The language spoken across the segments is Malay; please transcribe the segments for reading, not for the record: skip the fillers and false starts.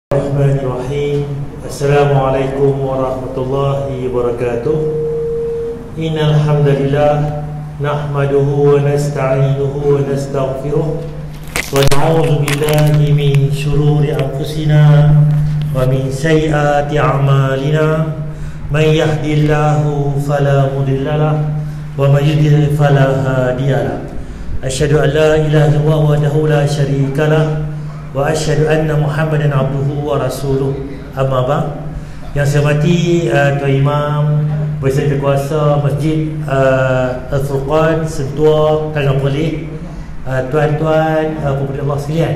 Bismillahirrahmanirrahim. Assalamualaikum warahmatullahi wabarakatuh. Innal hamdalillah nahmaduhu wa nasta'inuhu wa nastaghfiruh wa na'udzu billahi min shururi anfusina wa min sayyiati a'malina. May yahdihillahu fala mudilla lahu wa may yudlil fala hadiya lahu. Asyhadu an la ilaha illallah wahdahu la syarika lahu wa asyhadu anna Muhammadan abduhu wa rasuluh. Amma ba'd. Yang saya hormati Tuan Imam Bersama Kuasa Masjid Al-Furqan Sentua Tangan Perlis, tuan-tuan pemuda Allah sekalian,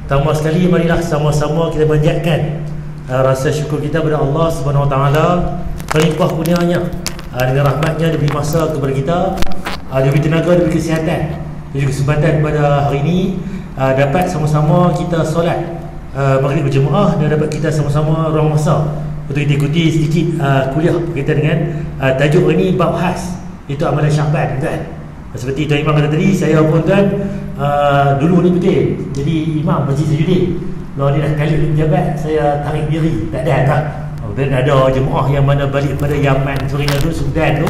pertama sekali marilah sama-sama kita panjatkan rasa syukur kita kepada Allah Subhanahu Wa Taala melimpah kurnianya dengan rahmatnya diberi masa kepada kita, diberi tenaga, diberi kesihatan, diberi kesempatan pada hari ini dapat sama-sama kita solat maghrib berjemaah dan dapat kita sama-sama ruang masa untuk kita ikuti sedikit kuliah berkaitan dengan tajuk ini, bab khas, itu amalan Syaban, kan? Seperti Tuan Imam kata tadi, saya pun kan dulu ni betul jadi imam Masjid Sajuddin. Kalau dia dah kali menjabat, saya tarik diri, tak ada tak. Dan ada jemaah yang mana balik pada Yaman, Suriname tu, Sudan tu,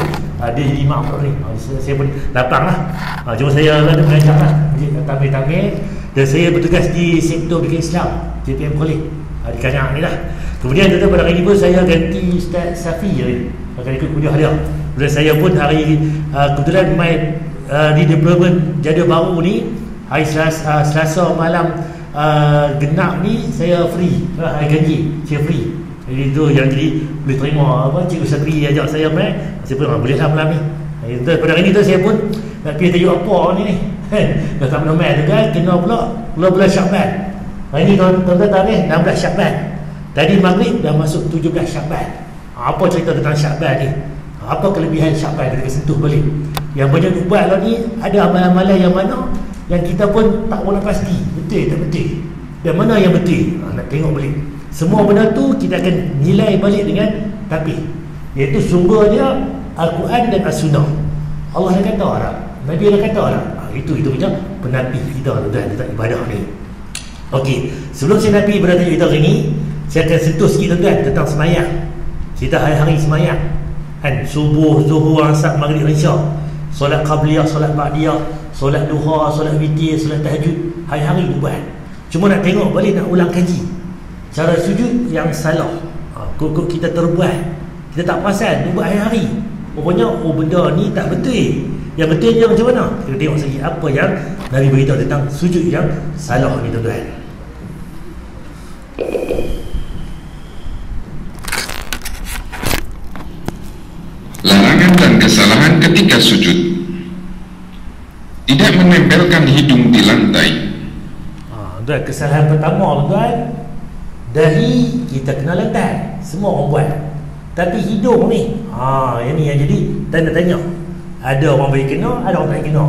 dia jadi imam ni. Saya pun lapang lah. Cuma saya ada mengajar lah, tamir-tamir. Dan saya bertugas di sektor Bikin Islam JPM Kolej di Kanyang ni lah. Kemudian pada hari ni pun saya ganti Ustaz Safi akan ikut kuliah dia. Kemudian saya pun hari kebetulan main di deployment jadual baru ni, hari Selasa malam genap ni saya free, hari ganji saya free. Jadi itu yang jadi boleh terima apa Cikgu Sabri ajak saya main, saya pun boleh lah malam ni. Pada hari ni tu saya pun nak pilih tajuk apa ni dah tak pernah tu kan, kena pula bulan Syaban. Hari ni tuan-tuan tarikh 16 Syaban, tadi maghrib dah masuk 17 Syaban. Apa cerita tentang Syaban ni, apa kelebihan Syaban, kita sentuh balik. Yang banyak ubat lah ni, ada amalan-amalan yang mana yang kita pun tak boleh pasti betul tak betul, dan mana yang betul, nak tengok balik. Semua benda tu kita akan nilai balik dengan tapis, iaitu sumbernya Al-Quran dan As-Sunnah. Allah dah kata Arab, Nabi dah kata Arab. Itu macam penapis kita tentang ibadah ni. Okey, sebelum saya nabi pada tajuk kita hari ni, saya akan sentuh sikit tuan-tuan tentang semayang. Kita hari-hari semayang kan, subuh, zuhur, asar, maghrib, isyak, solat qabliyah, solat ba'diyah, solat duha, solat witir, solat tahajud, hari-hari buat. Cuma nak tengok balik, nak ulang kaji cara sujud yang salah. Kok kita terbuat, kita tak perasan buat hari-hari. Rupanya benda ni tak betul. Yang betulnya macam mana? Kita tengok sekali apa yang Nabi beritahu tentang sujud yang salah ni, tuan-tuan. Larangan dan kesalahan ketika sujud: tidak menempelkan hidung di lantai. Tuan, kesalahan pertama tuan, dahi kita kena lantai, semua orang buat. Tapi hidung ni, yang ni yang jadi tanda tanya. Ada orang boleh kena, ada orang tak kena.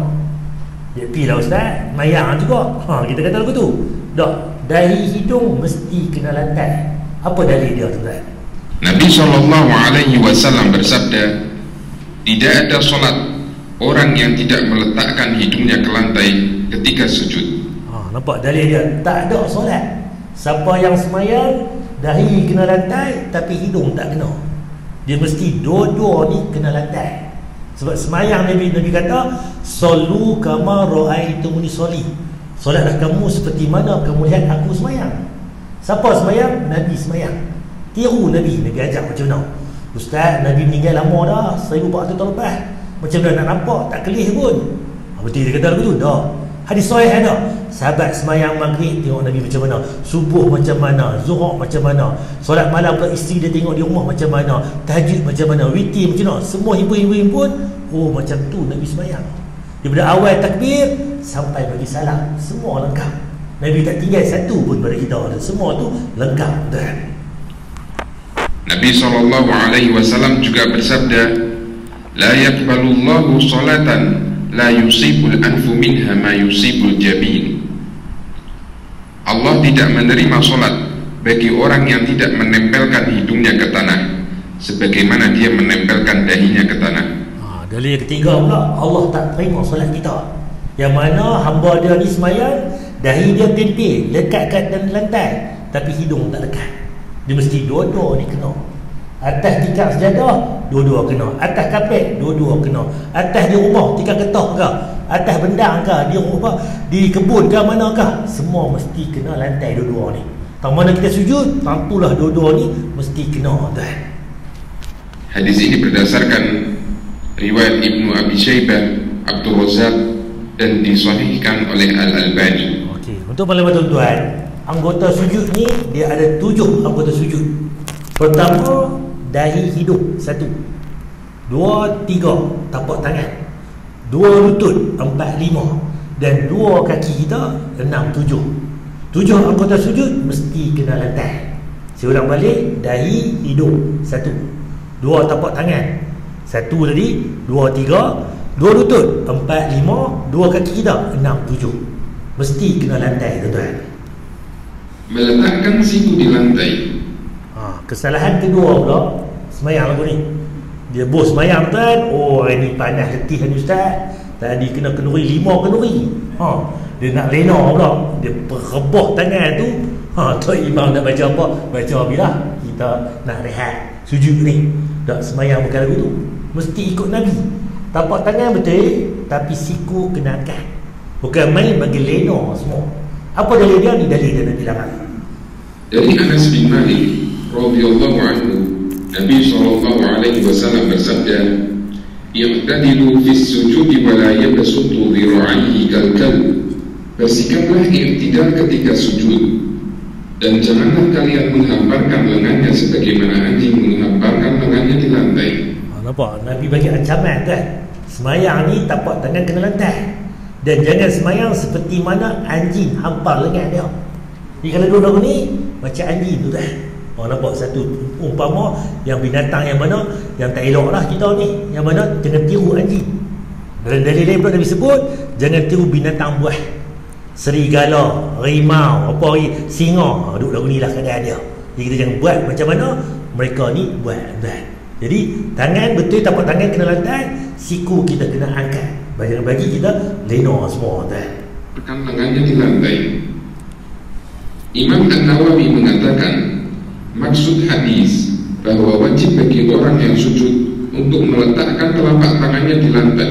Dia pergi lah ustaz, mayang juga. Kita kata lagu tu. Tak, dahi hidung mesti kena lantai. Apa dalil dia tuan? Nabi SAW bersabda, tidak ada solat orang yang tidak meletakkan hidungnya ke lantai ketika sujud. Nampak dalil dia? Tak ada solat siapa yang semayang dahi kena lantai tapi hidung tak kena. Dia mesti dua-dua ni kena lantai. Sebab semayang Nabi kata, sallu kama ra'aitumuni sholli, solatlah kamu seperti mana kamu lihat aku semayang. Siapa semayang? Nabi semayang. Tiru Nabi ajak macam mana? Ustaz, Nabi meninggal lama dah, 1400 tahun lepas, macam mana nak nampak, tak kelih pun. Betul dia kata lagu tu? Dah. Hadis sahih ada. Sahabat semayang maghrib tengok Nabi macam mana, subuh macam mana, zuhur macam mana, solat malam pula isteri dia tengok di rumah macam mana, tahajud macam mana, witir macam mana, semua himpun. Macam tu Nabi semayang. Daripada awal takbir sampai bagi salam, semua lengkap. Nabi tak tinggal satu pun pada kita, semua tu lengkap. Nabi SAW juga bersabda, la yaqbalullahu salatan la yusibul anfu minha ma yusibul jabin. Allah tidak menerima solat bagi orang yang tidak menempelkan hidungnya ke tanah sebagaimana dia menempelkan dahinya ke tanah. Dalil ketiga pula, Allah tak terima solat kita yang mana hamba dia ni semayang dahi dia tempel lekat kat dalam lantai, tapi hidung tak dekat. Dia mesti dua-dua ni kena. Atas tikar sejadah, dua-dua kena. Atas kapet, dua-dua kena. Atas di rumah, tikar getah ke, atas bendang ke, di rumah, di kebun ke, mana ke, semua mesti kena lantai dua-dua ni. Tang mana kita sujud, tentulah dua-dua ni mesti kena, tuan. Hadis ini berdasarkan riwayat Ibnu Abi Syaibah, Abdul Razak, dan disahihkan oleh Al-Albani. Okey, untuk maklumat tuan-tuan, anggota sujud ni dia ada 7 anggota sujud. Pertama, dahi hidung 1, 2, 3 tapak tangan, 2 lutut, 4, 5, dan 2 kaki kita 6, 7. 7 anggota sujud mesti kena lantai. Saya ulang balik, dahi hidung 1, 2 tapak tangan 1 tadi, 2, 3, 2 lutut, 4, 5, 2 kaki kita 6, 7. Mesti kena lantai, tuan-tuan. Meletakkan siku di lantai. Kesalahan kedua pula semayang lagu ni. Dia bos semayang, tuan. Oh, hari ni panas letih ni ustaz. Tadi kena kenduri 5 kenduri. Dia nak lena pula. Dia perebah tangan tu. Tok imam nak baca apa? Baca bila kita nak rehat sujud ni. Tak semayang bukan lagu tu. Mesti ikut Nabi. Tapak tangan betul, tapi siku kena angkat. Bukan main bagi lena semua. Apa dalil dia ni? Dalil dia nak dilarang. Dari Anas bin Malik radhiyallahu anhu, Nabi sallallahu alaihi wasallam bersabda, "I'tadilu fis sujudi wa la yabsutu dhira'ihi kal kalb." Bersikaplah i'tidal ketika sujud, dan janganlah kalian menghamparkan lengannya sebagaimana anjing menghamparkan lengannya di lantai. Nampak? Nabi bagi ancaman, kan? Semayang ni tapak tangan kena lantai. Dan jangan semayang seperti mana anjing hampar lengan dia. Jadi kalau duduk ni macam anjing tu, kan? Nampak satu umpama yang binatang yang mana yang tak elok lah kita ni, yang mana jangan tiru anjing. Dalam dalil lain pula Nabi sebut jangan tiru binatang buas, serigala, rimau, apa lagi, singa. Duduk lagu ni lah keadaan dia. Jadi kita jangan buat macam mana mereka ni buat, kan? Jadi tangan betul, tapak tangan kena lantai, siku kita kena angkat. Jangan bagi kita lena semua, kan? Tekan lengannya di lantai. Imam An-Nawawi mengatakan maksud hadis bahwa wajib bagi orang yang sujud untuk meletakkan telapak tangannya di lantai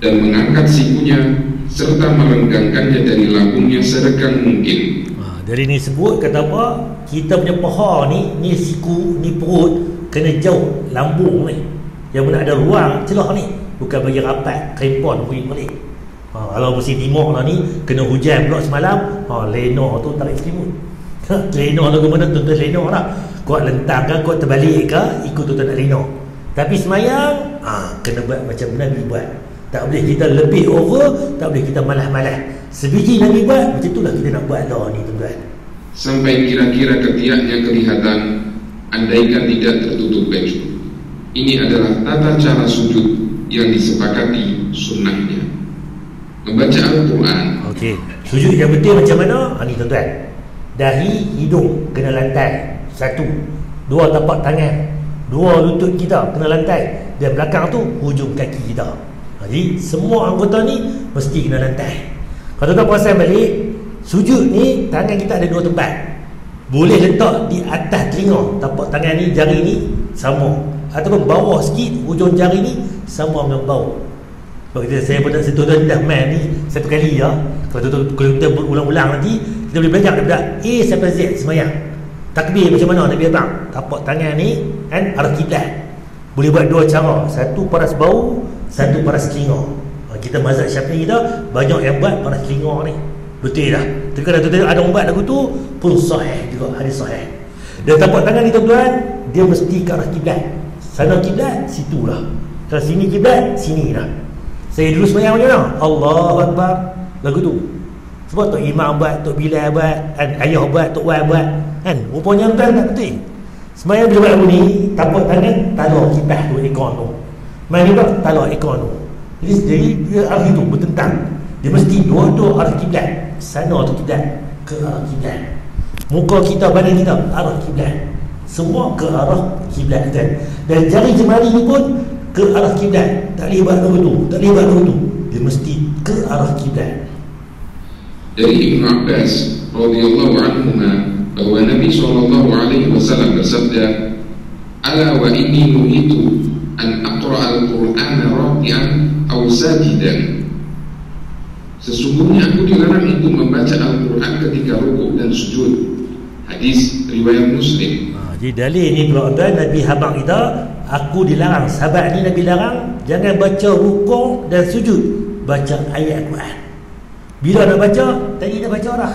dan mengangkat sikunya serta merenggangkannya dari lambungnya seregang mungkin. Dari ni sebut kata apa? Kita punya paha ni siku, ni perut kena jauh lambung ni. Yang mana ada ruang celah ni, bukan bagi rapat krempon pergi balik. Kalau musim timur lah ni kena hujan pula semalam, lena tu tarik selimut. Lena tu ke mana tuan-tuan lena lah. Kuat lentang ke, kuat terbalik ke, ikut tuan-tuan nak lena. Tapi semayang kena buat macam Nabi buat. Tak boleh kita lebih over, tak boleh kita malas-malas. Sebiji Nabi buat, macam itulah kita nak buat lah ni, tuan-tuan. Sampai kira-kira ketiaknya kelihatan, andaikan tidak tertutup baju. Ini adalah tata cara sujud yang disepakati sunnahnya. Membaca Al-Quran. Okey, sujud yang betul macam mana? Ni tuan-tuan, dahi hidung kena lantai 1, 2 tapak tangan, 2 lutut kita kena lantai, dan belakang tu hujung kaki kita. Jadi semua anggota ni mesti kena lantai. Kalau tuan-tuan perasan balik, sujud ni tangan kita ada 2 tempat. Boleh letak di atas telinga, tapak tangan ni, jari ni sama, ataupun bawah sikit, hujung jari ni sama dengan bau. Sebab saya pun tak sentuh dah main ni satu kali ya. Kalau kita berulang-ulang nanti, kita boleh belajar daripada A sampai Z semayang. Takbir macam mana Nabi abang? Tapak tangan ni kan arah kiblat. Boleh buat 2 cara, satu paras bau, satu paras telinga. Kita mazhab Syafi'i kita banyak yang buat paras telinga ni. Betul dah. Tapi kalau tuan-tuan ada ubat lagu tu pun sahih juga, hadis sahih. Dan tapak tangan ni tuan-tuan, dia mesti ke arah kiblat. Sana kiblat, situlah. Kalau sini kiblat, sini dah. Saya dulu semayang macam mana? Allahu Akbar, lagu tu. Sebab Tok Imam buat, Tok Bilal buat, kan? Ayah buat, Tok Wan buat, kan? Rupanya tuan tak betul. Semayang bila buat lagu ni, tapak tangan taruh kipas tu, ekor tu. Main juga taruh ekor tu. Jadi dia arah itu bertentang. Dia mesti dua-dua arah kiblat. Sana tu kiblat, ke arah kiblat. Muka kita, badan kita arah kiblat. Semua ke arah kiblat, kan? Dan jari jemari ni pun ke arah kiblat. Tak boleh buat lagu tu, tak boleh buat lagu tu. Dia mesti ke arah kiblat. Dari Ibnu Abbas radhiyallahu anhu, bahwa Nabi SAW bersabda, "Ala wa inni nuhitu an aqra al-Qur'ana raki'an aw sajidan." Sesungguhnya aku dilarang untuk membaca Al-Quran ketika rukuk dan sujud. Hadis riwayat Muslim. Jadi dalil ni pula Nabi habaq kita, aku dilarang, sahabat ni Nabi larang jangan baca rukuk dan sujud, baca ayat Al-Quran. Bila nak baca, tadi dah baca dah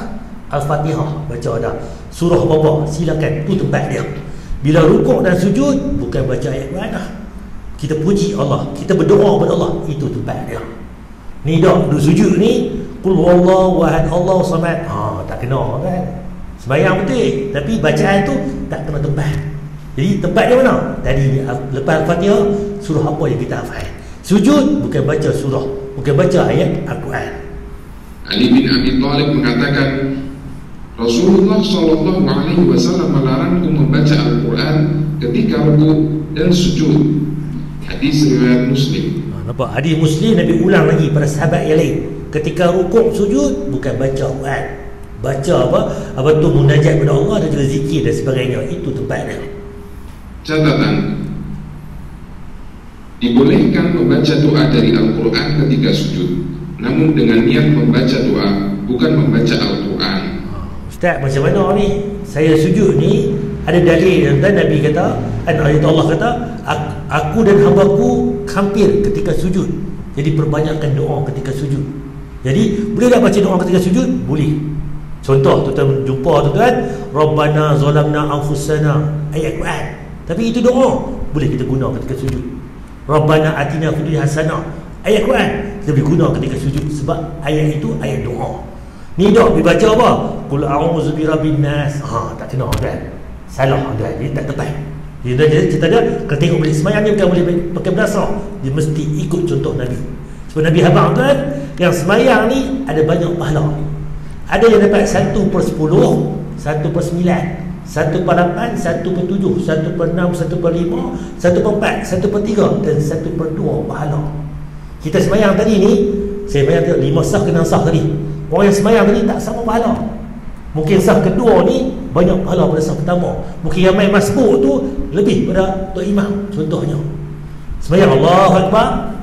Al-Fatihah, baca dah surah apa silakan, tu tempat dia. Bila rukuk dan sujud, bukan baca ayat Quran dah, kita puji Allah, kita berdoa kepada Allah, itu tempat dia. Ni dah duduk sujud ni, qul huwallahu ahad Allahu samad, tak kena kan, sembahyang betul, tapi bacaan tu tak kena tempat. Jadi tempat dia mana? Tadi lepas Al-Fatihah, surah apa yang kita hafal. Sujud bukan baca surah, bukan baca ayat Al-Quran. Ali bin Abi Thalib mengatakan, Rasulullah SAW melarangku membaca Al-Quran ketika rukuk dan sujud. Hadis riwayat Muslim. Nampak? Hadis Muslim Nabi ulang lagi pada sahabat yang lain. Ketika rukuk sujud bukan baca Quran, baca apa tu munajat kepada Allah dan juga zikir dan sebagainya. Itu tempat dia. Catatan: dibolehkan membaca doa dari Al-Quran ketika sujud, namun dengan niat membaca doa, bukan membaca Al-Quran. Ustaz, macam mana ni? Saya sujud ni ada dalil dan Nabi kata, ayat Allah kata, aku dan hambaku hampir ketika sujud. Jadi perbanyakkan doa ketika sujud. Jadi boleh tak baca doa ketika sujud? Boleh. Contoh tuan jumpa tuan, Rabbana zalamna anfusana, ayat Quran. Tapi itu doa, boleh kita guna ketika sujud. Rabbana atina fid dunya hasanah, ayat Quran, kita boleh guna ketika sujud sebab ayat itu ayat doa. Ni dah dibaca apa? Qul a'udzu birabbin nas. Tak kena kan? Salah kan? Dia tak tepat. Dia cerita dia, kalau tengok balik sembahyang ni bukan boleh pakai berdasar. Dia mesti ikut contoh Nabi. Sebab Nabi habaq kan, yang sembahyang ni ada banyak pahala. Ada yang dapat 1/10, 1/9, 1/8, 1/7, 1/6, 1/5, 1/4, 1/3 dan 1/2 pahala. Kita sembahyang tadi ni, saya bayang tengok 5 sah kena sah tadi. Orang yang sembahyang tadi tak sama pahala. Mungkin sah kedua ni banyak pahala pada sah pertama. Mungkin yang main masbuk tu lebih pada Tok Imam. Contohnya sembahyang Allahu Akbar,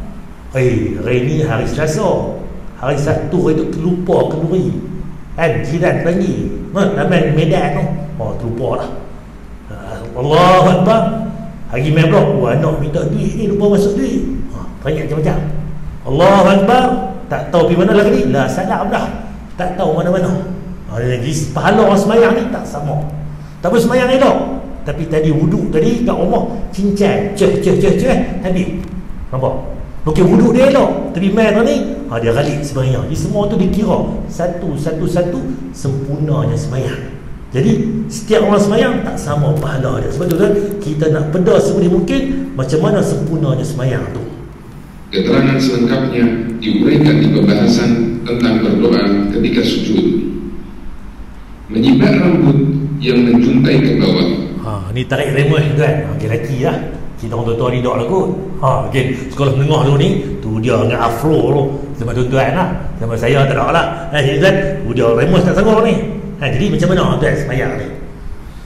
hari ni hari Selasa, hari Sabtu itu terlupa kenduri kan, jiran panggil ramai medan tu, terlupa lah. Allahu Akbar, hari main blok, anak minta duit ni, lupa masuk duit, tanya macam-macam. Allahu Akbar, tak tahu pergi mana lagi ni, lah salam dah, tak tahu mana-mana. Jadi pahala orang semayang ni tak sama. Tak boleh semayang elok, tapi tadi wuduk tadi kat rumah cincang ceh habis. Nampak? Mungkin wuduk dia elok, tapi main ni dia galik semayang. Jadi semua tu dikira satu sempurnanya semayang. Jadi setiap orang semayang tak sama pahala dia. Sebab tu kan kita nak benda seboleh mungkin macam mana sempurnanya semayang tu. Keterangan selengkapnya diuraikan di pembahasan tentang berdoa ketika sujud. Menyibat rambut yang menjuntai ke bawah. Ni tarik remeh kan. Lelaki lah. Kita orang tua-tua ni dok lah kot. Okay. Sekolah menengah dulu ni, tu dia dengan afro tu. Zaman tuan-tuan lah. Zaman saya tak ada lah. Jadi kan, dia remeh tak sanggup ni. Jadi macam mana tuan semayang ni?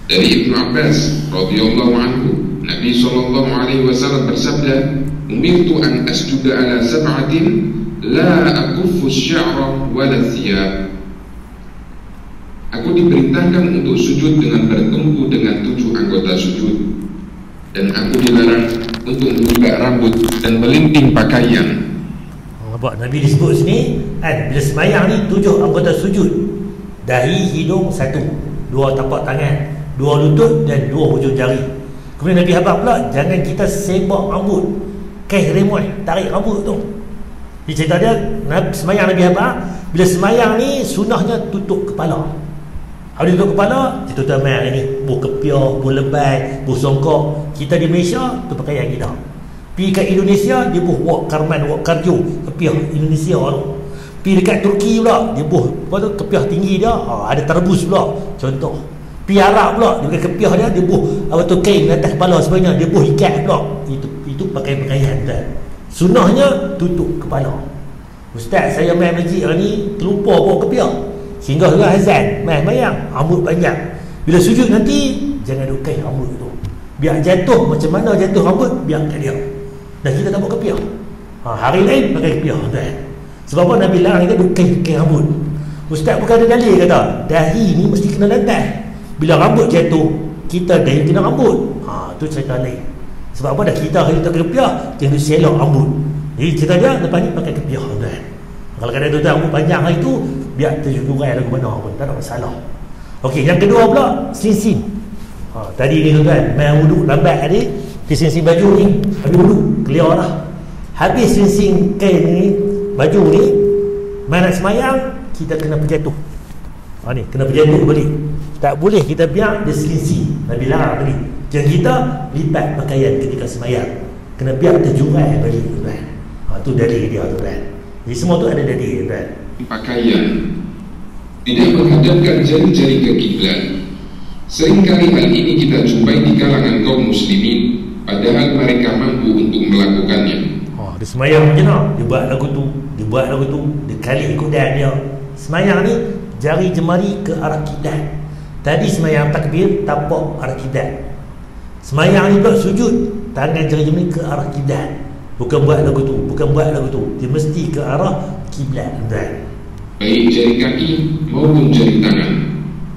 Dari Ibnu Abbas radhiyallahu anhu, Nabi SAW bersabda, "Umirtu an asjuda ala sab'atin la akuffu asy-sya'ra wa la thiyab." Aku diperintahkan untuk sujud dengan bertumpu dengan 7 anggota sujud, dan aku dilarang untuk menyibat rambut dan melinting pakaian. Nampak Nabi disebut sini kan, bila semayang ni 7 anggota sujud. Dahi, hidung 1, 2 tapak tangan, 2 lutut dan 2 hujung jari. Kemudian Nabi habaq pula, jangan kita sebab rambut, kaih remoy, tarik rambut tu. Dia cerita dia, semayang Nabi habaq, bila semayang ni sunnahnya tutup kepala. Kalau tutup kepala, kita tutup main ni, buh kepiah, buh lebay, buh songkok. Kita di Malaysia tu pakaian kita. Pergi kat Indonesia, dia buh wak karman, wak karjo, kepiah Indonesia tu. Pergi dekat Turki pula, dia buh apa tu, kepiah tinggi dia, ada terbus pula, contoh. Pergi Arab pula, dia pakai kepiah dia buh apa tu, kain atas kepala sebenarnya, dia buh ikat pula. Itu pakaian kan. Sunnahnya tutup kepala. Ustaz, saya main masjid hari ni terlupa bawa kepiah, sehingga juga azan main bayang rambut panjang. Bila sujud nanti jangan dukai rambut tu. Biar jatuh macam mana jatuh rambut, biar kat dia. Dan kita tak buat kepiah. Hari lain pakai kepiah tuan. Sebab apa Nabi larang kita dukai rambut. Ustaz bukan ada dalil kata dahi ni mesti kena lantai. Bila rambut jatuh, kita dahi kena rambut. Tu cerita lain. Sebab apa dah kita hari tak kepiah, jangan selok rambut. Jadi cerita dia lepas ni pakai kepiah tuan. Kalau kadang tuan rambut panjang hari tu, biar terjurai lagu mana pun tak ada masalah. Okey, yang kedua pula sin-sin. Tadi ni tuan, main wuduk lambat tadi, sin-sin baju ni, habis wuduk, clear dah. Habis sin-sin kain ni, baju ni, main nak semayang, kita kena berjatuh. Ni, kena berjatuh balik. Tak boleh kita biar dia sin-sin. Nabi larang tadi. Jangan kita lipat pakaian ketika semayang. Kena biar terjurai balik tuan. Tu dalil dia tuan. Jadi semua tu ada dalil tuan. Pakaian tidak menghadapkan jari-jari ke kiblat. Seringkali hal ini kita jumpai di kalangan kaum muslimin, padahal mereka mampu untuk melakukannya. Dia semayang je nak, dia buat lagu tu, dia kali ikutan dia. Semayang ni jari jemari ke arah kiblat. Tadi semayang takbir tapak arah kiblat. Semayang ni pula sujud, tangan jari jemari ke arah kiblat. Bukan buat lagu tu, dia mesti ke arah kiblat tuan. Baik jari kaki maupun jari tangan.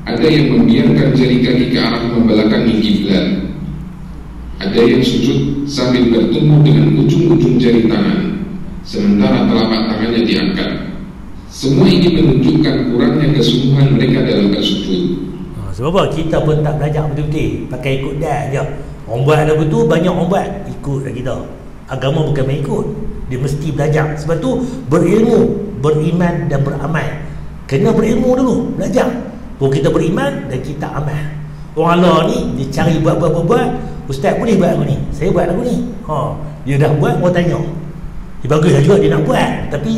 Ada yang membiarkan jari kaki ke arah membelakangi kiblat. Ada yang sujud sambil bertumbuh dengan ujung-ujung jari tangan, sementara telapak tangannya diangkat. Semua ini menunjukkan kurangnya kesungguhan mereka dalam bersujud. Sebab apa? Kita pun tak belajar betul-betul, pakai ikut dah je. Orang buat lagu tu, banyak orang buat, ikut dah kita. Agama bukan main ikut, dia mesti belajar. Sebab tu berilmu, beriman dan beramal. Kena berilmu dulu, belajar. Baru kita beriman dan kita amal. Orang Allah ni dia cari buat. Ustaz boleh buat lagu ni, saya buat lagu ni. Dia dah buat, orang tanya. Baguslah juga dia nak buat. Tapi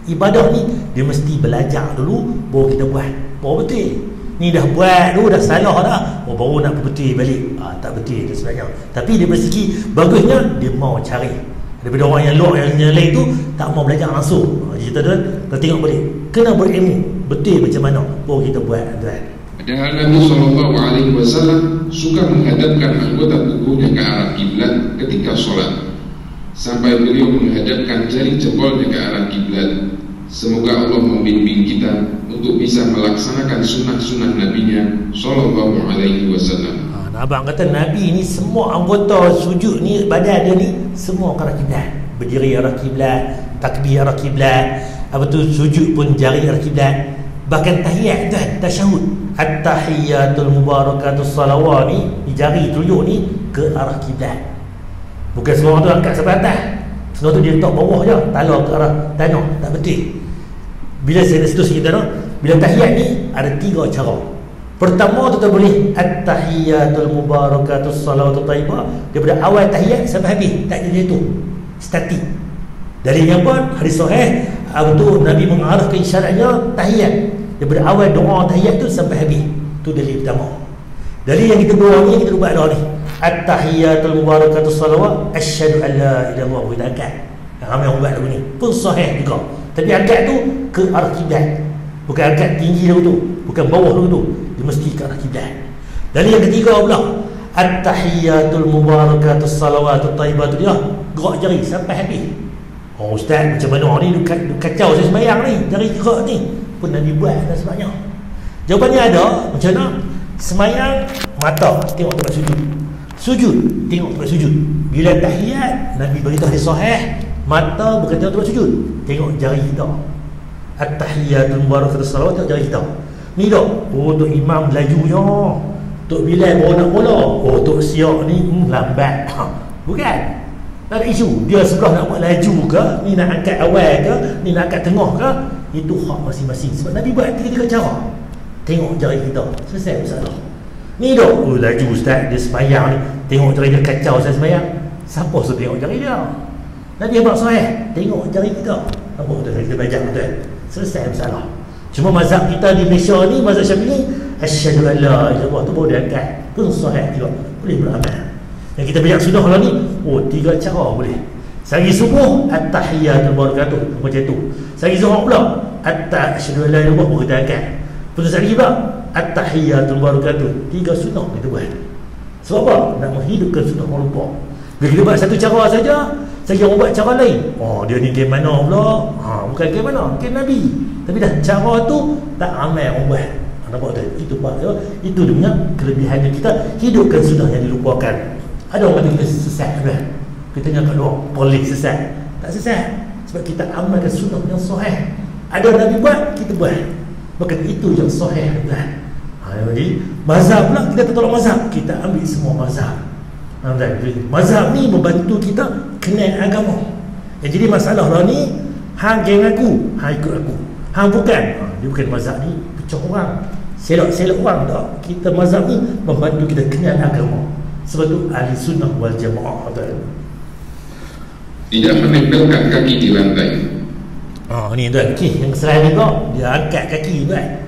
ibadah ni dia mesti belajar dulu, baru kita buat. Baru betul. Ni dah buat dulu, dah salah dah, baru nak betul balik. Tak betul itu sebenarnya. Tapi dia bersegi bagusnya, dia mau cari. Daripada orang yang luar yang lain tu tak mau belajar langsung. Jadi kita tengok balik, kena berilmu betul macam mana baru kita buat tuan. Padahal Nabi SAW suka menghadapkan anggota tubuhnya ke arah kiblat ketika sholat, sampai beliau menghadapkan jari jempolnya ke arah kiblat. Semoga Allah membimbing kita untuk bisa melaksanakan sunnah-sunnah Nabi-Nya Sallallahu Alaihi Wasallam. Abang kata Nabi ni semua anggota sujud ni, badan dia ni semua ke arah kiblat. Berdiri arah kiblat, takbir arah kiblat, sujud pun jari arah kiblat. Bahkan tahiyat tuan, tasyahud, at-tahiyatul mubarakatus salawat ni, jari telunjuk ni ke arah kiblat. Bukan semua tu angkat sampai atas. Semua tu dia letak bawah je, talar ke arah tanah. Tak betul. Bila saya seterusnya kita nak, bila tahiyat ni ada 3 cara. Pertama tu boleh at-tahiyatul mubarakatus salawatut thayyibah, daripada awal tahiyat sampai habis, tak jadi tu statik. Dalilnya pun hadis sahih, Nabi mengarahkan syaratnya tahiyat daripada awal doa tahiyat tu sampai habis. Tu dalil pertama. Dalil yang kedua ni, kita buat dah ni, at-tahiyatul mubarakatus salawat asyhadu an la ilaha illallah. Kita angkat, ramai orang buat lagu ni pun sahih juga. Tapi angkat tu ke arah kiblat, bukan angkat tinggi lagu tu, bukan bawah lagu tu, dia mesti ke arah kiblat. Dalil yang ketiga pula, at-tahiyatul mubarakatus salawatut thayyibah tu dia gerak jari sampai habis. Ustaz macam mana ni, kacau saya sembahyang ni, jari gerak ni pun Nabi buat dan sebagainya. Jawapannya ada, macam mana? Sembahyang mata tengok tempat sujud, tengok tempat sujud. Bila tahiyat, Nabi beritahu hadis sahih, mata bukan tengok tempat sujud, tengok jari kita. At-tahiyatul mubarakatus salawat, tengok jari kita. Ni dah, tok imam lajunya, tok Bilal baru nak mula, tok siap ni lambat. Bukan, tak ada isu. Dia sebelah nak buat laju ke, ni nak angkat awal ke, ni nak angkat tengah ke, itu hak masing-masing. Sebab Nabi buat 3 cara. Tengok jari kita, selesai masalah. Ni dah, laju ustaz, dia sembahyang ni, tengok jari dia kacau saya sembahyang. Siapa suruh tengok jari dia? Nabi abang sahih, tengok jari kita. Apa betul kita belajar betul? Selesai masalah. Cuma mazhab kita di Malaysia ni, mazhab Syafi'i, asyhadu an la ilaha illallah tu baru dia angkat. Pun sahih juga, boleh beramal. Yang kita belajar sunnah lah ni, 3 cara boleh. Sehari subuh, at-tahiyatul barakatuh, macam tu. Sehari zuhur pula, asyhadu an la ilaha illallah baru kita angkat. Putus hari pula, At-tahiyyatul barakatuh. 3 sunnah kita buat. Sebab apa? Nak menghidupkan sunnah orang lupa. Bila kita buat satu cara saja, saya orang buat cara lain. Oh, dia ni game mana pula? Bukan game mana? Game Nabi. Tapi dah cara tu tak ramai orang buat. Nampak tak? Itu Pak. Itu dia punya kelebihannya. Kita hidupkan sunnah yang dilupakan. Ada orang kata kita sesat kan? Kita tengok kat luar, polis sesat. Tak sesat. Sebab kita amalkan sunnah yang sahih. Ada Nabi buat, kita buat. Bahkan itu yang sahih kan? Jadi mazhab pula, kita tak tolak mazhab, kita ambil semua mazhab. Mazhab ni membantu kita kenal agama. Jadi masalah lah ni, hang geng aku, hang ikut aku. Hang bukan, dia bukan mazhab ni pecah orang, selok-selok orang tak. Kita mazhab ni membantu kita kenal agama. Sebab tu ahli sunnah wal jamaah. Tidak menempelkan kaki di lantai. Ni tuan, yang selain ni kau, dia angkat kaki tuan.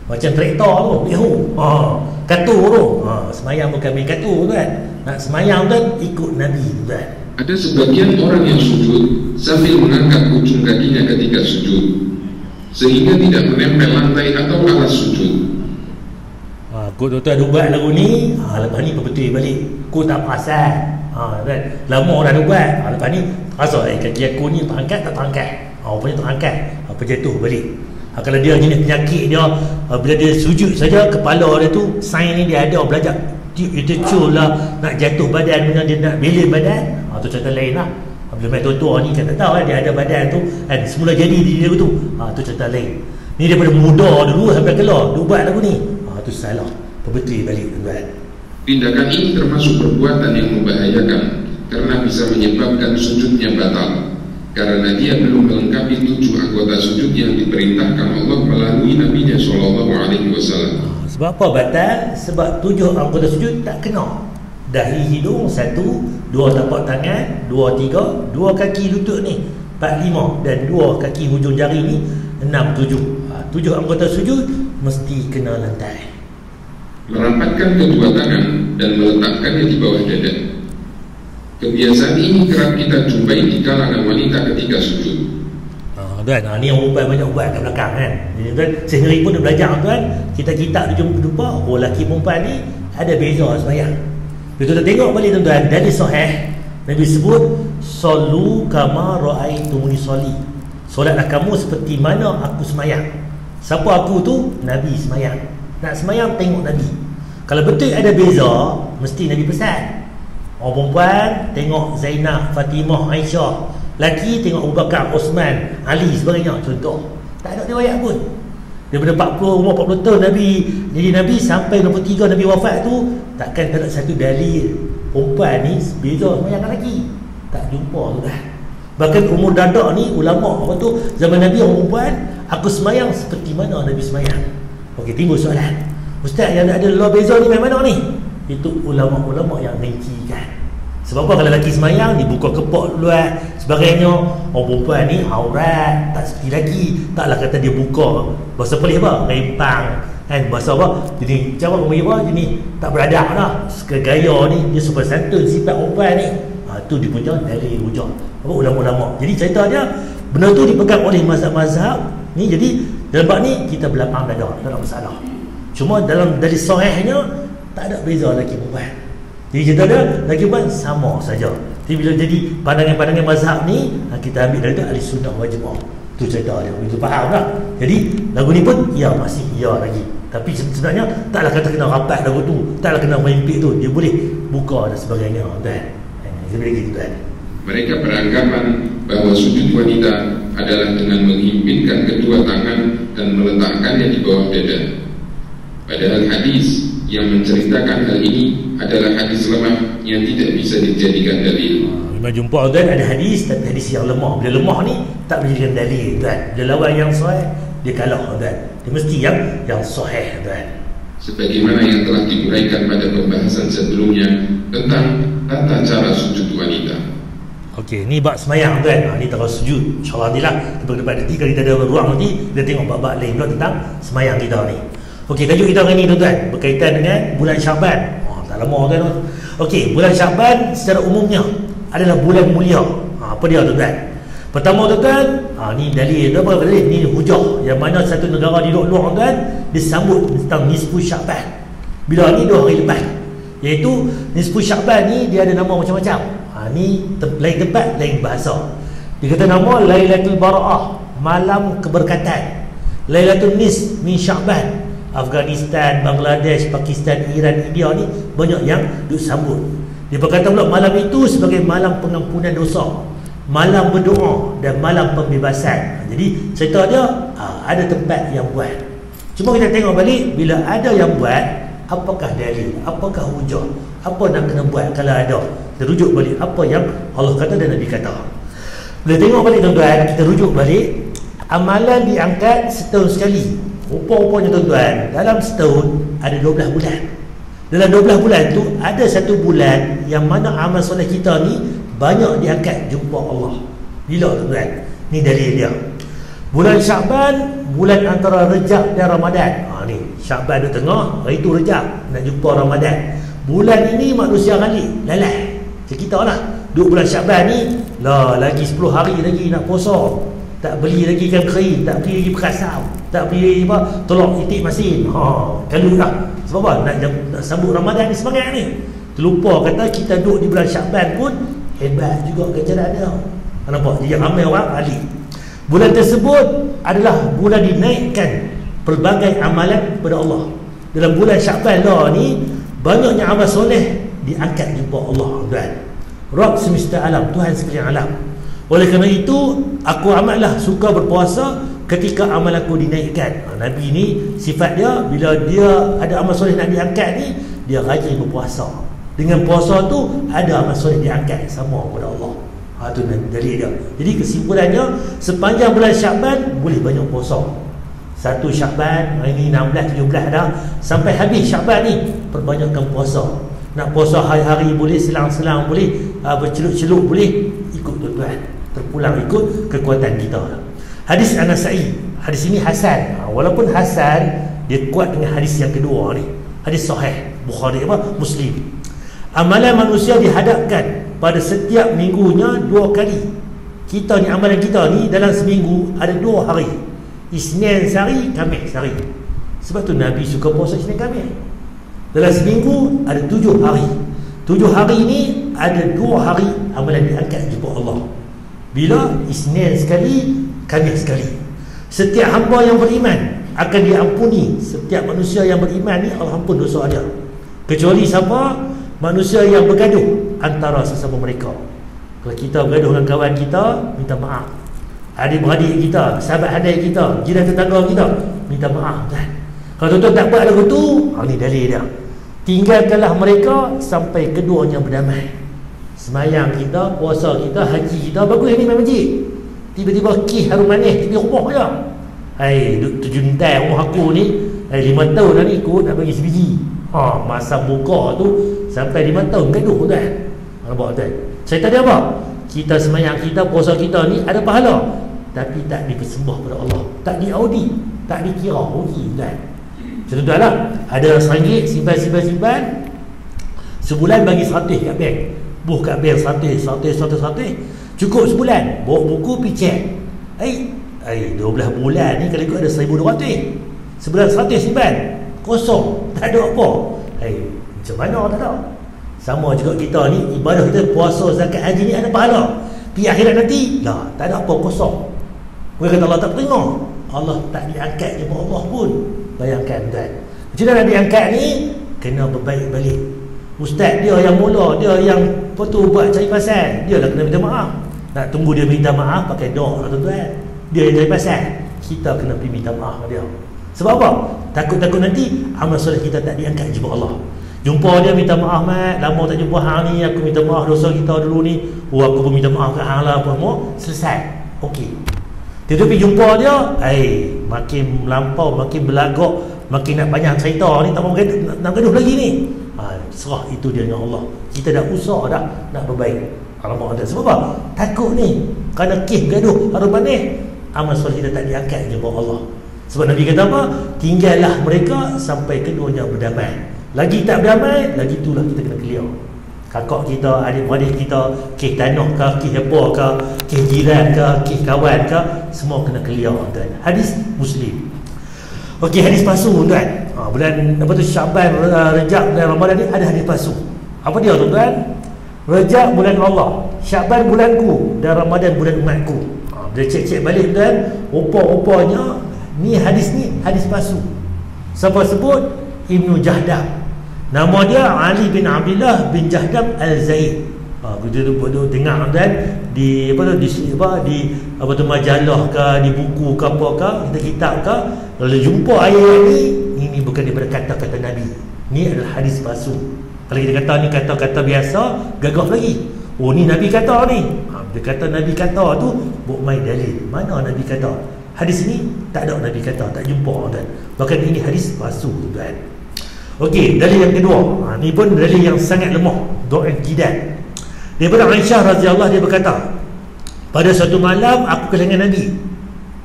Macam traktor tu, katu tu. Semayang bukan main katu tuan. Nak semayang tuan, ikut Nabi tuan. Ada sebagian orang yang sujud sambil mengangkat ujung kakinya ketika sujud, sehingga tidak menempel lantai atau alas sujud. Kau tuan ada buat lagu ni, lepas ni betul balik. Kau tak perasan. Kan? Lama dah buat. Lepas ni rasa kaki aku ni tak angkat. Rupanya tak angkat. Apa jatuh balik. Kalau dia jenis penyakit dia, bila dia sujud saja, kepala dia tu sains ni dia ada belajar. Dia cul lah nak jatuh badan, dia nak bela badan. Tu cerita lain lah. Bila main tua-tua ni kan tak tahu dia ada badan tu kan, semula jadi dia tu. Tu cerita lain. Ni daripada muda dulu sampai kelar dia buat lagu ni. Tu salah. Perbetul balik tuan. Tindakan ini termasuk perbuatan yang membahayakan karena bisa menyebabkan sujudnya batal, karena dia belum melengkapi 7 anggota sujud yang diperintahkan Allah melalui Nabi-Nya SAW. Sebab apa batal? Sebab 7 anggota sujud tak kena. Dahi hidung 1, 2 tapak tangan, 2, 3, 2 kaki lutut ni 4, 5 dan 2 kaki hujung jari ni 6, 7. 7 anggota sujud mesti kena lantai. Merapatkan kedua tangan dan meletakkannya di bawah dada. Kebiasaan ini kerap kita jumpai di kalangan wanita ketika sujud. Tuan, ni yang perempuan banyak buat kat belakang kan. Tuan, saya sendiri pun dah belajar tuan. Kita jumpa lelaki perempuan ni ada beza sembahyang. Kita dah tengok balik tuan-tuan, dari sahih Nabi sebut sallu kama raaitumuni sholli. Solatlah kamu seperti mana aku sembahyang. Siapa aku tu? Nabi sembahyang. Nak sembahyang tengok Nabi. Kalau betul ada beza, mesti Nabi pesan. Orang perempuan tengok Zainab, Fatimah, Aisyah. Laki tengok Abu Bakar, Osman, Ali sebagainya. Contoh. Tak ada riwayat pun. Daripada 40 tahun Nabi jadi Nabi sampai 23 Nabi wafat tu, takkan tak ada satu dalil perempuan ni beza sembahyang lelaki. Tak jumpa tu dah. Bahkan umur dadak ni ulama apa tu zaman Nabi orang perempuan, aku sembahyang seperti mana Nabi sembahyang. Okey, timbul soalan. Ustaz, yang ada luar beza ni memang mana ni? Itu ulama-ulama yang rincikan. Sebab apa kalau lelaki sembahyang dibuka kepok luar sebagainya, orang perempuan ni aurat tak seperti lelaki. Taklah kata dia buka bahasa pelik apa? Rempang kan, bahasa apa? Jadi cara orang apa? Jadi tak beradab lah. Gaya ni dia sopan santun sifat perempuan ni. Tu dia punya dari hujah apa ulama-ulama. Jadi cerita dia benda tu dipegang oleh mazhab-mazhab ni. Jadi dalam bab ni kita berlapang dada, tak ada masalah. Cuma dari sahihnya tak ada beza lelaki perempuan. Jadi cerita dia lelaki perempuan sama saja. Jadi bila jadi pandangan-pandangan mazhab ni, kita ambil dari tu ahli sunnah wal jamaah. Tu cerita dia, itu faham tak? Jadi lagu ni pun ya masih ya lagi. Tapi sebenarnya taklah kata kena rapat lagu tu, taklah kena memimpin tu, dia boleh buka dan sebagainya kan. Gitu kan. Mereka beranggapan bahwa sujud wanita adalah dengan menghimpitkan kedua tangan dan meletakkannya di bawah dada. Padahal hadis yang menceritakan hal ini adalah hadis lemah yang tidak bisa dijadikan dalil. Kita jumpa kan ada hadis, tapi hadis yang lemah. Bila lemah ni tak boleh dijadikan dalil kan. Bila lawan yang sahih dia kalah kan. Dia mesti yang sahih kan. Sebagaimana yang telah diuraikan pada pembahasan sebelumnya tentang tata cara sujud wanita. Okey, ni bab semayang kan. Ni terus sujud. InsyaAllah ni lah. Depan nanti kalau kita ada ruang nanti, kita tengok bab-bab lain pula tentang semayang kita ni. Okey, tajuk kita hari ni tuan-tuan berkaitan dengan bulan Syaban. Tak lama kan. Okey, bulan Syaban secara umumnya adalah bulan mulia. Apa dia tuan-tuan? Pertama tuan-tuan, ni dalil apa dalil? Ni hujah yang mana satu negara di luar tuan disambut tentang nisfu Syaban. Bila ni 2 hari lepas. Iaitu nisfu Syaban ni dia ada nama macam-macam. Ni lain tempat, lain bahasa. Dia kata nama Lailatul Bara'ah, malam keberkatan. Lailatul Nis min Syaban. Afghanistan, Bangladesh, Pakistan, Iran, India ni banyak yang duk sambut. Dia berkata pula malam itu sebagai malam pengampunan dosa, malam berdoa dan malam pembebasan. Jadi cerita dia ada tempat yang buat. Cuma kita tengok balik, bila ada yang buat, apakah dalil, apakah hujah, apa nak kena buat kalau ada. Kita rujuk balik apa yang Allah kata dan Nabi kata. Bila tengok balik tuan-tuan, kita rujuk balik, amalan diangkat setahun sekali. Rupa-rupanya tuan-tuan, dalam setahun ada 12 bulan. Dalam 12 bulan tu ada satu bulan yang mana amal soleh kita ni banyak diangkat jumpa Allah. Bila tuan-tuan? Ni dalil dia. Bulan Syaban, bulan antara Rejab dan Ramadan. Ni Syaban di tengah, hari tu Rejab, nak jumpa Ramadan. Bulan ini manusia kali lalai. Kita lah duduk bulan Syaban ni lah, lagi 10 hari lagi nak puasa. Tak beli lagi ikan kering, tak beli lagi perasam, tak beli apa, tolong itik masin. Kalau dah. Sebab apa? Nak sambut Ramadan ni semangat ni. Terlupa kata kita duduk di bulan Syaban pun hebat juga kerjaan dia. Nampak? Jadi ramai orang balik. Bulan tersebut adalah bulan dinaikkan pelbagai amalan kepada Allah. Dalam bulan Syaban lah ni banyaknya amal soleh diangkat jumpa Allah, tuan. Rabb semesta alam, Tuhan sekalian alam. Oleh kerana itu aku amatlah suka berpuasa ketika amal aku dinaikkan. Nabi ni sifat dia, bila dia ada amal soleh nak diangkat ni, dia rajin berpuasa. Dengan puasa tu ada amal soleh diangkat sama kepada Allah. Itu dalil dia. Jadi kesimpulannya, sepanjang bulan Syaban boleh banyak puasa. 1 Syaban, hari ni 16, 17 dah, sampai habis Syaban ni perbanyakkan puasa. Nak puasa hari-hari boleh, selang-selang boleh, bercelup-celup boleh, ikut tuan-tuan, terpulang ikut kekuatan kita. Hadis An-Nasa'i, hadis ini hasan. Walaupun hasan, dia kuat dengan hadis yang kedua ni, hadis sahih Bukhari Muslim. Amalan manusia dihadapkan pada setiap minggunya 2 kali. Kita ni, amalan kita ni dalam seminggu ada 2 hari, Isnin sehari, Khamis sehari. Sebab tu Nabi suka puasa Isnin Khamis. Dalam seminggu ada 7 hari. 7 hari ni ada 2 hari amalan diangkat jumpa Allah. Bila? Isnin sekali, Khamis sekali. Setiap hamba yang beriman akan diampuni. Setiap manusia yang beriman ni Allah ampun dosa dia. Kecuali siapa? Manusia yang bergaduh antara sesama mereka. Kalau kita bergaduh dengan kawan kita, minta maaf. Adik-beradik kita, sahabat handai kita, jiran tetangga kita, minta maaf, kan? Kalau tuan-tuan tak buat lagu tu, ni dalil dia. Tinggalkanlah mereka sampai keduanya berdamai. Semayang kita, puasa kita, haji kita, bagus ni main masjid. Tiba-tiba kih harum manis di rumah je. Duk terjuntai rumah aku ni, 5 tahun dah ni ikut nak bagi sebiji. Masa buka tu sampai 5 tahun gaduh, tuan. Nampak tuan? Cerita dia apa? Kita semayang kita, puasa kita ni ada pahala, tapi tak dipersembah kepada Allah, tak diaudit, tak dikira rugi, tuan. Contohlah, ada RM1 simpan, sebulan bagi 100 kat bank. Buh kat bank 100, cukup sebulan, bawa buku picek. 12 bulan ni kalau ikut ada 1,200. Sebulan 100 simpan, kosong, tak ada apa. Macam mana tak ada? Sama juga kita ni, ibadah kita, puasa, zakat, haji ni ada pahala. Pergi akhirat nanti, tak ada apa, kosong. Bukan kata Allah tak terima, Allah tak diangkat jumpa Allah pun. Bayangkan tuan, macam mana nak diangkat ni? Kena berbaik balik. Ustaz dia yang mula, dia yang buat cari pasal, dia lah kena minta maaf. Nak tunggu dia minta maaf pakai doa lah tuan-tuan. Dia yang cari pasal, kita kena pergi minta maaf dia. Sebab apa? Takut-takut nanti amal soleh kita tak diangkat jumpa Allah. Jumpa dia minta maaf, mat, lama tak jumpa hang ni, aku minta maaf dosa kita dulu ni. Aku pun minta maaf kat hang lah, apa semua. Selesai. Okey. Tetapi jumpa dia, makin melampau, makin berlagak, makin nak banyak cerita ni, tak mau nak gaduh lagi ni. Serah itu dia dengan Allah. Kita dah usaha dah nak berbaik. Sebab apa? Takut ni, kerana kes gaduh harum manis, amal soleh kita tak diangkat jumpa Allah. Sebab Nabi kata apa? Tinggallah mereka sampai keduanya berdamai. Lagi tak berdamai, lagi itulah kita kena clear. kakak kita, adik-beradik kita, kes tanah ke, kes apa ke, kes jiran ke, kes kawan ke, semua kena clear tuan. Hadis Muslim. Okey, hadis palsu tuan. Bulan apa tu, Syaban, Rejab dan Ramadan ni ada hadis palsu. Apa dia tuan? Rejab bulan Allah, Syaban bulanku, dan Ramadan bulan umatku. Bila cek-cek balik tuan, rupa-rupanya ni hadis palsu. Siapa sebut? Ibnu Jahdam. Nama dia Ali bin Abdullah bin Jahdam Al-Zaid. Kita tu tengok tuan di apa tu majalah ke, di buku ke apa ke, kita kitab ke, kalau jumpa ayat ni, ini bukan daripada kata-kata Nabi. Ni adalah hadis palsu. Kalau kita kata ni kata-kata biasa, gagah lagi. Oh, ni Nabi kata ni. Dia kata Nabi kata tu, buat main dalil. Mana Nabi kata? Hadis ni tak ada Nabi kata, tak jumpa tuan. Bahkan ini hadis palsu tuan. Okey, dalil yang kedua. Ni pun dalil yang sangat lemah, dhaif jidan. Daripada Aisyah radhiyallahu, dia berkata, pada suatu malam aku kehilangan Nabi.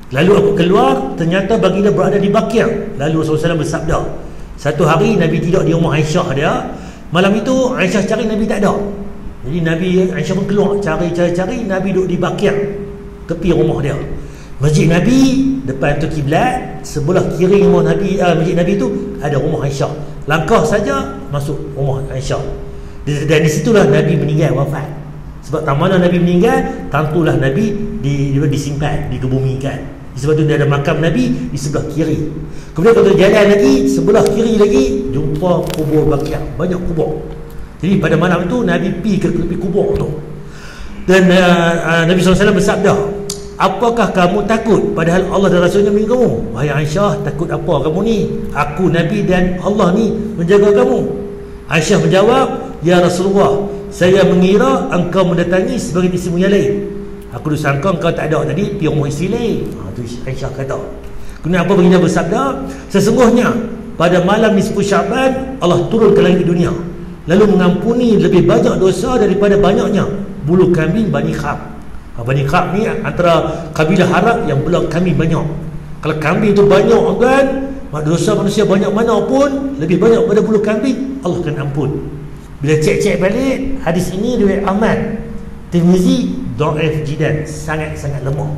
Lalu aku keluar, ternyata baginda berada di Baqi'. Lalu Rasulullah SAW bersabda, satu hari Nabi tidur di rumah Aisyah dia. Malam itu Aisyah cari Nabi tak ada. Jadi Aisyah pun keluar cari, Nabi duduk di Baqi', tepi rumah dia. Masjid Nabi depan tu kiblat, sebelah kiri rumah Nabi, masjid Nabi tu ada rumah Aisyah. Langkah saja masuk rumah Aisyah. Dan di situlah Nabi meninggal, wafat. Sebab tak mana Nabi meninggal, tentulah Nabi disimpan, dikebumikan. Sebab tu dia ada makam Nabi di sebelah kiri. Kemudian kalau jalan lagi, sebelah kiri lagi jumpa kubur Baqi', banyak kubur. Jadi pada malam itu Nabi pergi ke tepi kubur tu. Dan Nabi SAW bersabda, apakah kamu takut padahal Allah dan Rasulnya menjaga kamu? Wahai Aisyah, takut apa kamu ni? Aku Nabi dan Allah ni menjaga kamu. Aisyah menjawab, ya Rasulullah, saya mengira engkau mendatangi sebagai isteri yang lain. Aku disangka engkau tak ada tadi, pergi rumah isteri lain. Tu Aisyah kata. Kemudian apa baginda bersabda, sesungguhnya pada malam nisfu Syaban Allah turun ke langit dunia, lalu mengampuni lebih banyak dosa daripada banyaknya bulu kambing Bani Khab. Bani Khab ni antara kabilah Arab yang bulu kambing banyak. Kalau kambing tu banyak kan, dosa manusia banyak mana pun, lebih banyak pada bulu kambing, Allah akan ampun. Bila cek-cek balik, hadis ini riwayat Ahmad, Tirmizi, dhaif jidan, sangat-sangat lemah,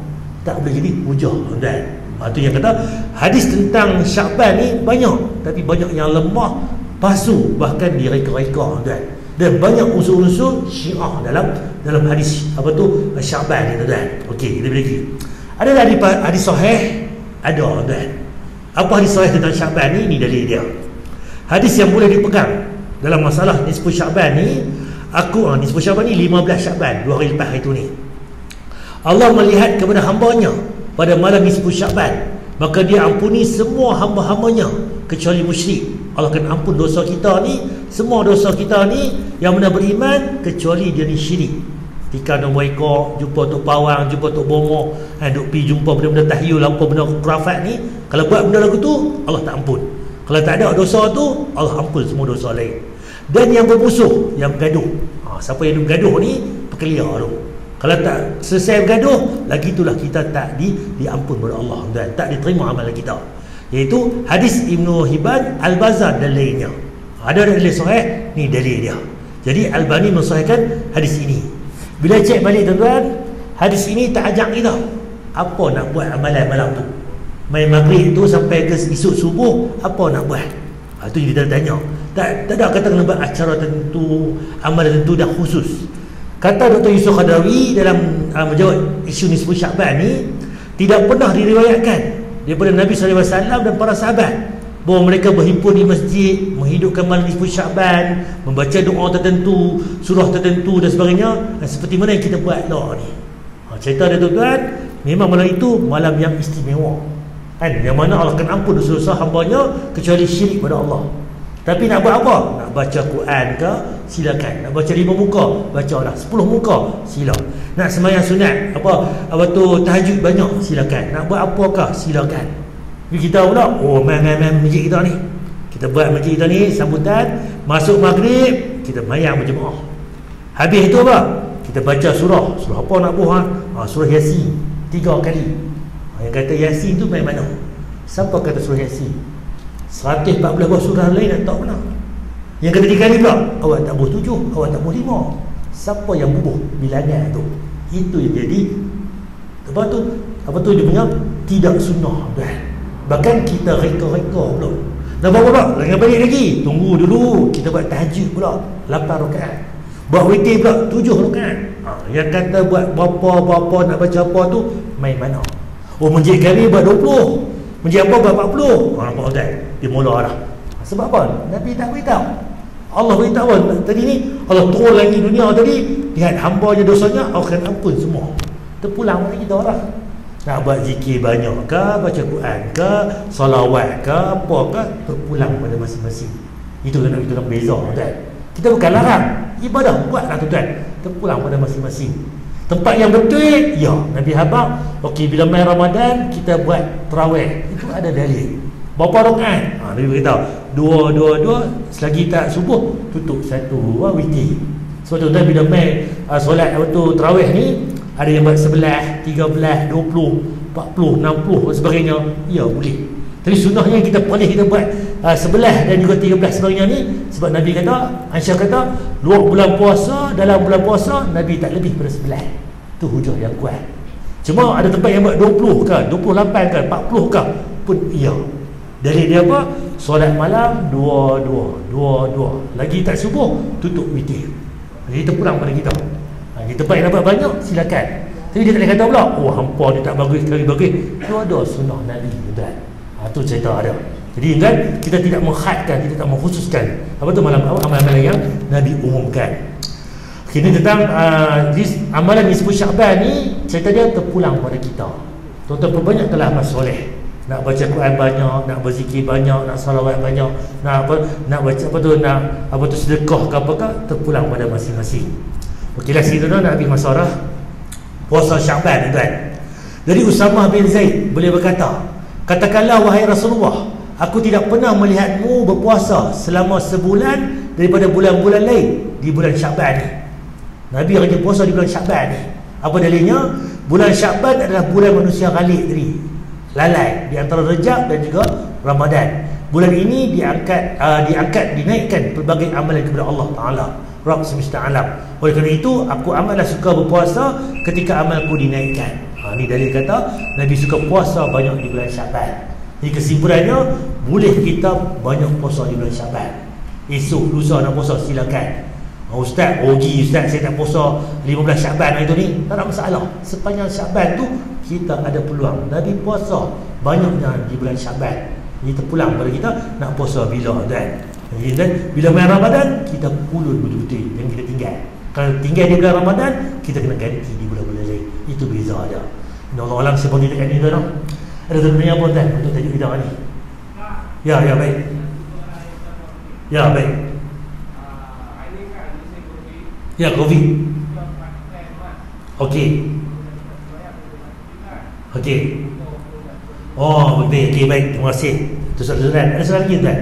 tak boleh jadi hujah tuan. Itu yang kata hadis tentang Syaban ni banyak, tapi banyak yang lemah, palsu, bahkan direka-reka tuan. Dan banyak unsur-unsur Syiah dalam hadis apa tu Syaban ni tuan. Okey, kita lagi. Ada hadis sahih? Ada tuan. Apa hadis sahih tentang Syaban ni? Ini dalil dia. Hadis yang boleh dipegang dalam masalah nisfu Syaban ni, nisfu Syaban ni 15 Syaban, 2 hari lepas hari tu ni. Allah melihat kepada hambanya pada malam nisfu Syaban, maka dia ampuni semua hamba-hambanya kecuali musyrik. Allah akan ampun dosa kita ni, semua dosa kita ni yang mana beriman, kecuali dia ni syirik. Ketika nak mereka jumpa Tok Pawang, jumpa Tok Bomo, duk pergi jumpa benda-benda tahyul, apa benda khurafat ni, kalau buat benda lagu tu, Allah tak ampun. Kalau tak ada dosa tu, Allah ampun semua dosa lain. Dan yang bermusuh, yang bergaduh, siapa yang bergaduh ni, perkelia tu. Kalau tak selesai bergaduh, lagi itulah kita tak diampun oleh Allah dan tak diterima amalan kita. Iaitu hadis Ibnu Hibban, Al-Bazar dan lainnya. Ada dalil sahih, ni dalil dia. Jadi Albani mensahihkan hadis ini. Bila cek balik tuan-tuan, hadis ini tak ajak kita apa nak buat amalan malam tu. Main maghrib tu sampai ke esok subuh, apa nak buat? Itu kita tanya. Tak ada kata kena buat acara tertentu, amalan tertentu dah khusus. Kata Dr. Yusuf Khadawi dalam menjawab isu nisfu Syaban ni, tidak pernah diriwayatkan daripada Nabi SAW dan para sahabat bahawa mereka berhimpun di masjid menghidupkan malam nisfu Syaban, membaca doa tertentu, surah tertentu dan sebagainya, seperti mana yang kita buat lah ni. Cerita dia tuan-tuan, memang malam itu malam yang istimewa kan, yang mana Allah akan ampun dosa-dosa hambanya kecuali syirik pada Allah. Tapi nak buat apa? Nak baca Quran ke? Silakan. Nak baca 5 muka? Bacalah. 10 muka? Sila. Nak sembahyang sunat? Apa tu tahajud banyak? Silakan. Nak buat apakah? Silakan. Tapi kita pula, main masjid kita ni. Kita buat masjid kita ni sambutan, masuk maghrib kita mayang berjemaah. Habis itu apa? Kita baca surah. Surah apa nak buat? Surah Yasin 3 kali. Yang kata Yasin tu main mana? Siapa kata surah Yasin? 114 buah surah lain tak tahu mana. Yang ketiga kali pula, awak tak boleh 7, awak tak boleh 5. Siapa yang bubuh bilangan tu? Itu yang jadi apa tu dia punya tidak sunnah dah. Bahkan kita reka-reka pula. Dah berapa pula? Jangan balik lagi. Tunggu dulu, kita buat tahajud pula 8 rakaat. Buat witir pula 7 rakaat. Yang kata buat berapa nak baca apa tu main mana? Oh, masjid kami buat 20. Masjid apa buat 40. Nampak kan? Dia mula dah. Sebab apa? Nabi tak beritahu. Allah beritahu tadi ni, Allah turun lagi dunia tadi, lihat hamba-Nya dosanya, Allah akan ampun semua. Terpulang pada kita orang. Nak buat zikir banyak ke, baca Quran ke, salawat ke, apa ke, terpulang pada masing-masing. Itu kan kita nak beza kan. Kita bukan larang, ibadah buatlah tuan-tuan, terpulang pada masing-masing. Tempat yang betul, ya, Nabi habaq, okey bila main Ramadan kita buat tarawih. Itu ada dalil. Berapa rakaat? Nabi beritahu, dua, selagi tak subuh tutup satu witir. Sebab tu tuan bila main solat waktu tarawih ni, ada yang buat 11, 13, 20, 40, 60 sebagainya. Ya boleh. Tapi sunnahnya kita boleh kita buat 11 dan juga 13 sebagainya ni. Sebab Nabi kata, Aisyah kata, luar bulan puasa, dalam bulan puasa Nabi tak lebih pada 11. Itu hujah yang kuat. Cuma ada tempat yang buat 20 ke, 28 ke, 40 ke pun iya. Dari dia apa? Solat malam 2. Lagi tak subuh tutup witir. Jadi terpulang pada kita. Kita tempat yang dapat banyak silakan. Tapi dia tak boleh kata pula, oh hampa dia tak bagus sekali bagus. Itu ada sunnah Nabi tuan. Tu cerita ada. Jadi kan kita tidak menghadkan, kita tak mengkhususkan apa tu amalan-amalan yang Nabi umumkan. Ini tentang amalan nisfu Syaban ni, cerita dia terpulang pada kita. Tuan-tuan perbanyaklah amal soleh. Nak baca Quran banyak, nak berzikir banyak, nak salawat banyak, nak baca sedekah ke apakah, terpulang pada masing-masing. Okeylah sikit tuan nak habis masalah puasa Syaban tuan. Jadi Usamah bin Zaid boleh berkata, katakanlah wahai Rasulullah, aku tidak pernah melihatmu berpuasa selama sebulan daripada bulan-bulan lain di bulan Syaban ni. Nabi rajin puasa di bulan Syaban ni. Apa dalilnya? Bulan Syaban adalah bulan manusia ghalib tadi, lalai di antara Rejab dan juga Ramadan. Bulan ini dinaikkan pelbagai amalan kepada Allah Ta'ala, Rabb semesta alam. Oleh kerana itu aku amatlah suka berpuasa ketika amalku dinaikkan. Ini dalil kata Nabi suka puasa banyak di bulan Syaban. Jadi kesimpulannya, boleh kita banyak puasa di bulan Syaban. Esok lusa nak puasa silakan. Ustaz, Ustaz saya tak puasa 15 Syaban hari tu ni, tak ada masalah. Sepanjang Syaban tu kita ada peluang. Nabi puasa banyaknya di bulan Syaban. Jadi terpulang pada kita nak puasa bila kan. Jadi bila main Ramadan kita ulun betul-betul yang kita tinggal. Kalau tinggal di bulan Ramadan kita kena ganti di bulan-bulan lain. Itu beza dia. Allah alam seperti dekat ni tuan. Ada tuan-tuan apa tuan untuk tajuk kita ni? Ya baik. Ya baik. Ya, COVID. Okey. Oh, okey, baik. Terima kasih. Itu soalan. Ada soalan lagi tuan?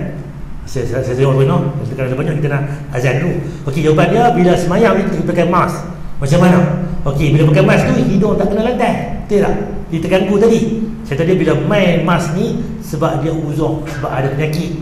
Saya jawab benar. Kalau ada banyak kita nak azan dulu. Okey, jawapan dia bila semayang kita pakai mask. Macam mana? Okey, bila pakai mask tu hidung tak kena lantai. Betul tak? Dia terganggu tadi. Saya tadi bila main mask ni sebab dia uzur, sebab ada penyakit.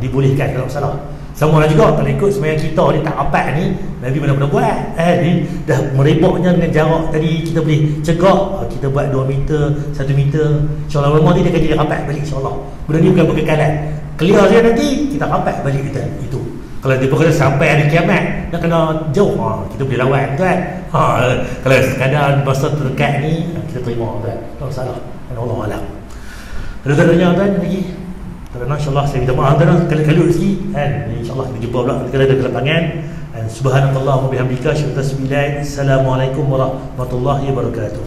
Dibolehkan kalau salah. Sama lah juga kalau ikut semayang kita ni tak rapat ni, Nabi mana pernah buat. Ni dah merebaknya dengan jarak tadi kita boleh cegah. Kita buat 2 meter, 1 meter. InsyaAllah rumah ni dia akan jadi rapat balik insyaAllah. Benda ni bukan berkekalan. Clear saja nanti kita rapat balik kita. Itu. Kalau dia berkata sampai hari kiamat nak kena jauh, kita boleh lawan kan. Kalau sekadar masa terdekat ni kita terima kan. Tak salah. Allah alam. Ada tanya tuan lagi? Kerana insyaAllah saya minta maaf kerana kali-kali rezeki kan. InsyaAllah kita jumpa pula kalau ada kelapangan. Dan subhanakallah wa bihamdika asyhadu an la ilaha illa anta astaghfiruka wa atubu ilaik. Assalamualaikum warahmatullahi wabarakatuh.